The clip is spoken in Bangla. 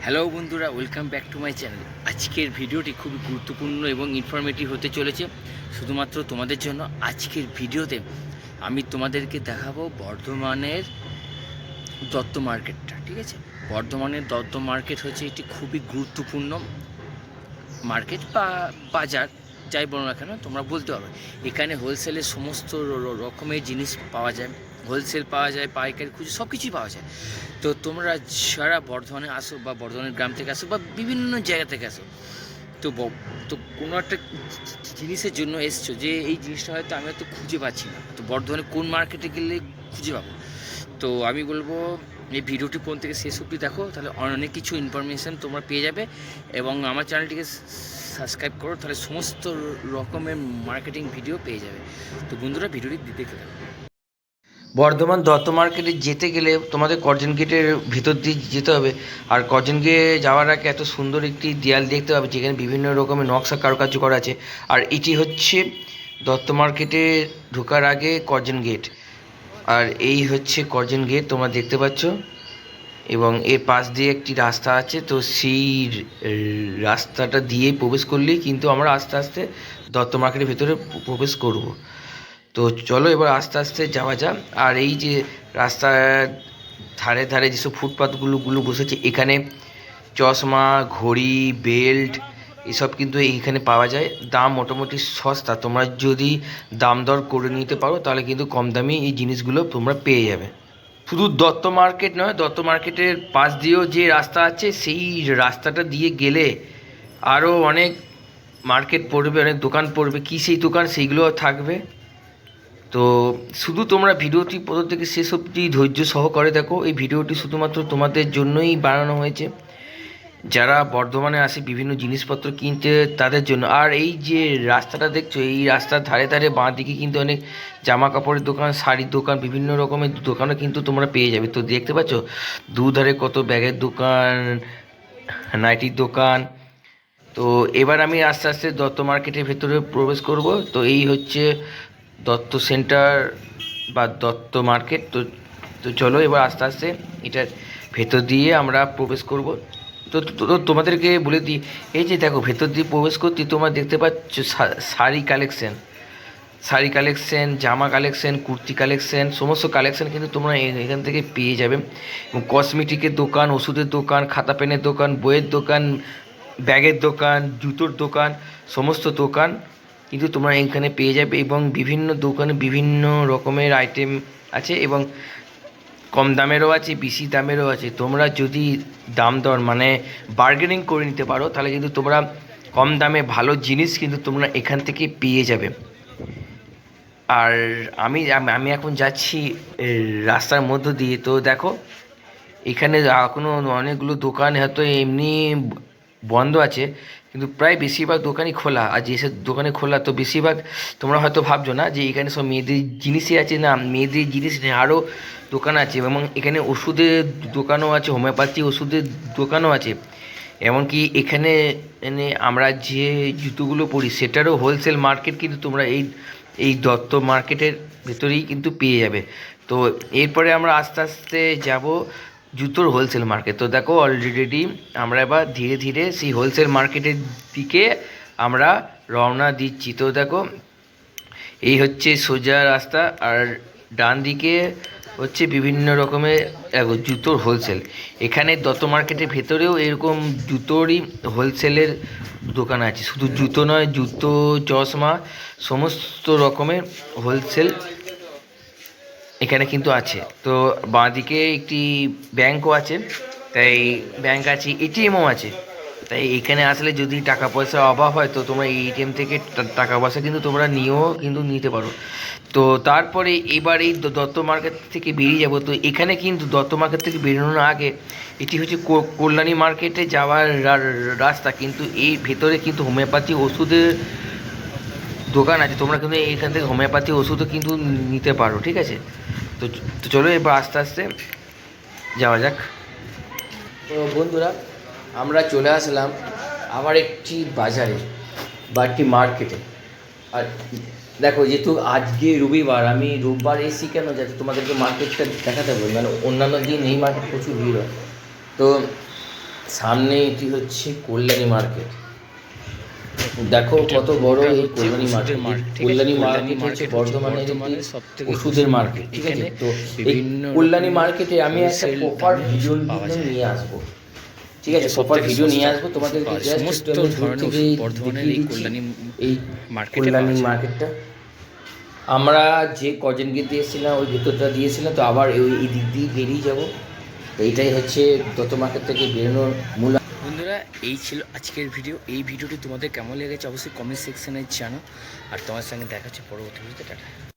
হ্যালো বন্ধুরা, welcome back to my channel. আজকের ভিডিওটি খুবই গুরুত্বপূর্ণ এবং ইনফরমেটিভ হতে চলেছে শুধুমাত্র তোমাদের জন্য। আজকের ভিডিওতে আমি তোমাদেরকে দেখাবো বর্ধমানের দত্ত মার্কেটটা। ঠিক আছে, বর্ধমানের দত্ত মার্কেট হচ্ছে একটি খুবই গুরুত্বপূর্ণ মার্কেট বা বাজার, যাই বলো না কেন তোমরা বলতে পারো। এখানে হোলসেলের সমস্ত রকমের জিনিস পাওয়া যায়, হোলসেল পাওয়া যায়, পাইকারি, খুচরো সব কিছুই পাওয়া যায়। তো তোমরা যারা বর্ধমানে আসো বা বর্ধমানের গ্রাম থেকে আসো বা বিভিন্ন জায়গা থেকে আসো, তো তো কোনো একটা জিনিসের জন্য এসছো যে এই জিনিসটা হয়তো আমি হয়তো খুঁজে পাচ্ছি না, তো বর্ধমানে কোন মার্কেটে গেলে খুঁজে পাবো। তো আমি বলবো এই ভিডিওটি কোন থেকে শেষ অবধি দেখো, তাহলে অনেক কিছু ইনফরমেশান তোমরা পেয়ে যাবে। এবং আমার চ্যানেলটিকে সাবস্ক্রাইব করো, তাহলে সমস্ত রকমের মার্কেটিং ভিডিও পেয়ে যাবে। তো বন্ধুরা, ভিডিওটি দেখে থাকো। বর্ধমান দত্ত মার্কেটে যেতে গেলে তোমাদের কর্জন গেটের ভিতর দিয়ে যেতে হবে। আর কর্জন গেটে যাওয়ার আগে এত সুন্দর একটি দেয়াল দেখতে হবে যেখানে বিভিন্ন রকমের নকশা কারুকার্য করা আছে। আর এটি হচ্ছে দত্ত মার্কেটে ঢোকার আগে কর্জন গেট। আর এই হচ্ছে কর্জন গেট তোমরা দেখতে পাচ্ছ, এবং এর পাশ দিয়ে একটি রাস্তা আছে। তো সেই রাস্তাটা দিয়ে প্রবেশ করলেই কিন্তু আমরা আস্তে আস্তে দত্ত মার্কেটের ভেতরে প্রবেশ করব। তো চলো এবার আস্তে আস্তে যাওয়া যাক। আর এই যে রাস্তার ধারে ধারে যেসব ফুটপাথগুলো বসেছে, এখানে চশমা, ঘড়ি, বেল্ট এসব কিন্তু এইখানে পাওয়া যায়। দাম মোটামুটি সস্তা, তোমরা যদি দাম দর করে নিতে পারো তাহলে কিন্তু কম দামে এই জিনিসগুলো তোমরা পেয়ে যাবে। শুধু দত্ত মার্কেট নয়, দত্ত মার্কেটের পাশ দিয়েও যে রাস্তা আছে সেই রাস্তাটা দিয়ে গেলে আরও অনেক মার্কেট পড়বে, অনেক দোকান পড়বে। কী সেই দোকান, সেইগুলোও থাকবে। তো শুধু তোমরা ভিডিওটি প্রথম থেকে শেষ অবধি ধৈর্য সহকারে দেখো। এই ভিডিওটি শুধুমাত্র তোমাদের জন্যই বানানো হয়েছে, যারা বর্ধমানে আসে বিভিন্ন জিনিসপত্র কিনতে তাদের জন্য। আর এই যে রাস্তাটা দেখছো, এই রাস্তার ধারে ধারে বাঁ দিকে কিন্তু অনেক জামা কাপড়ের দোকান, শাড়ির দোকান, বিভিন্ন রকমের দোকানও কিন্তু তোমরা পেয়ে যাবে। তো দেখতে পাচ্ছ দুধারে কত ব্যাগের দোকান, নাইটির দোকান। তো এবার আমি আস্তে আস্তে দত্ত মার্কেটের ভেতরে প্রবেশ করব। তো এই হচ্ছে দত্ত সেন্টার বা দত্ত মার্কেট। তো তো চলো এবার আস্তে আস্তে এটার ভেতর দিয়ে আমরা প্রবেশ করব। তো তোমাদেরকে বলে দিই, এই যে দেখো ভেতর দিয়ে প্রবেশ করতে তোমরা দেখতে পাচ্ছ শাড়ি কালেকশন, শাড়ি কালেকশন, জামা কালেকশন, কুর্তি কালেকশন, সমস্ত কালেকশন কিন্তু তোমরা এখান থেকে পেয়ে যাবে। এবং কসমেটিকের দোকান, ওষুধের দোকান, খাতা পেনের দোকান, বইয়ের দোকান, ব্যাগের দোকান, জুতোর দোকান, সমস্ত দোকান কিন্তু তোমরা এখানে পেয়ে যাবে। এবং বিভিন্ন দোকানে বিভিন্ন রকমের আইটেম আছে, এবং কম দামেরও আছে, বেশি দামেরও আছে। তোমরা যদি দাম দর মানে বার্গেনিং করে নিতে পারো তাহলে কিন্তু তোমরা কম দামে ভালো জিনিস কিন্তু তোমরা এখান থেকে পেয়ে যাবে। আর আমি আমি এখন যাচ্ছি রাস্তার মধ্য দিয়ে। তো দেখো এখানে এখনও অনেকগুলো দোকান হয়তো এমনি বন্ধ আছে, কিন্তু প্রায় বেশিরভাগ দোকানই খোলা। আর যেসব দোকানে খোলা, তো বেশিরভাগ তোমরা হয়তো ভাবছো না যে এখানে সব মেয়েদের জিনিসই আছে। না, মেয়েদের জিনিস নেই, আরও দোকান আছে। এবং এখানে ওষুধের দোকানও আছে, হোমিওপ্যাথি ওষুধের দোকানও আছে। এমনকি এখানে আমরা যে জুতোগুলো পরি সেটারও হোলসেল মার্কেট কিন্তু তোমরা এই এই দত্ত মার্কেটের ভেতরেই কিন্তু পেয়ে যাবে। তো এরপরে আমরা আস্তে আস্তে যাব জুতোর হোলসেল মার্কেট। তো দেখো অলরেডি আমরা এবার ধীরে ধীরে সেই হোলসেল মার্কেটের দিকে আমরা রওনা দিচ্ছি। তো দেখো এই হচ্ছে সোজা রাস্তা, আর ডান দিকে হচ্ছে বিভিন্ন রকমের জুতোর হোলসেল। এখানে দত্ত মার্কেটের ভেতরেও এরকম জুতোরই হোলসেলের দোকান আছে। শুধু জুতো নয়, জুতো, চশমা, সমস্ত রকমের হোলসেল এখানে কিন্তু আছে। তো বাঁদিকে একটি ব্যাংকও আছে, তাই ব্যাংক আছে, এটিএমও আছে। তাই এখানে আসলে যদি টাকা পয়সা অভাব হয় তো তোমরা এই এটিএম থেকে টাকা পয়সা কিন্তু তোমরা নিয়েও কিন্তু নিতে পারো। তো তারপরে এবার এই দত্ত মার্কেট থেকে বেরিয়ে যাব। তো এখানে কিন্তু দত্ত মার্কেট থেকে বেরোনোর আগে এটি হচ্ছে কল্যাণী মার্কেটে যাওয়ার রাস্তা। কিন্তু এই ভেতরে কিন্তু হোমিওপ্যাথি ওষুধের দোকান আছে, তোমরা কিন্তু এইখান থেকে হোমিওপ্যাথি ওষুধও কিন্তু নিতে পারো। ঠিক আছে, তো তো চলো এবার আস্তে আস্তে যাওয়া যাক। তো বন্ধুরা, আমরা চলে আসলাম আবার একটি বাজারে বা একটি মার্কেটে। আর দেখো, যেহেতু আজকে রবিবার, আমি রোববার এসি কেন যাতে তোমাদেরকে মার্কেটটা দেখাতে পারি, মানে অন্যান্য দিন এই মার্কেট প্রচুর ভিড় হয়। তো সামনে এটি হচ্ছে কল্যাণী মার্কেট। দেখো কত বড় এই কল্যাণী মার্কেট। কল্যাণী মার্কেট হচ্ছে বর্ধমানের একটি ওষুধের মার্কেট, ঠিক আছে? তো এই কল্যাণী মার্কেটে আমি একটা প্রপার ভিডিও নিয়ে আসবো, ঠিক আছে? প্রপার ভিডিও নিয়ে আসবো তোমাদেরকে। সমস্ত ধরনের বর্ধমানের এই কল্যাণী মার্কেটটা আমরা যে কজনকে দিয়েছিলাম ওই ভেতরটা দিয়েছিলাম, তো আবার এই দিক দিয়ে বেরিয়ে যাবো। তো এইটাই হচ্ছে দত্ত মার্কেট থেকে বেরোনোর মূল। বন্ধুরা, এই ছিল আজকের ভিডিও। এই ভিডিওটি তোমাদের কেমন লেগেছে অবশ্যই কমেন্ট সেকশনে জানাও। আর তোমার সঙ্গে দেখা হচ্ছে পরবর্তী ভিডিওতে। টাটা।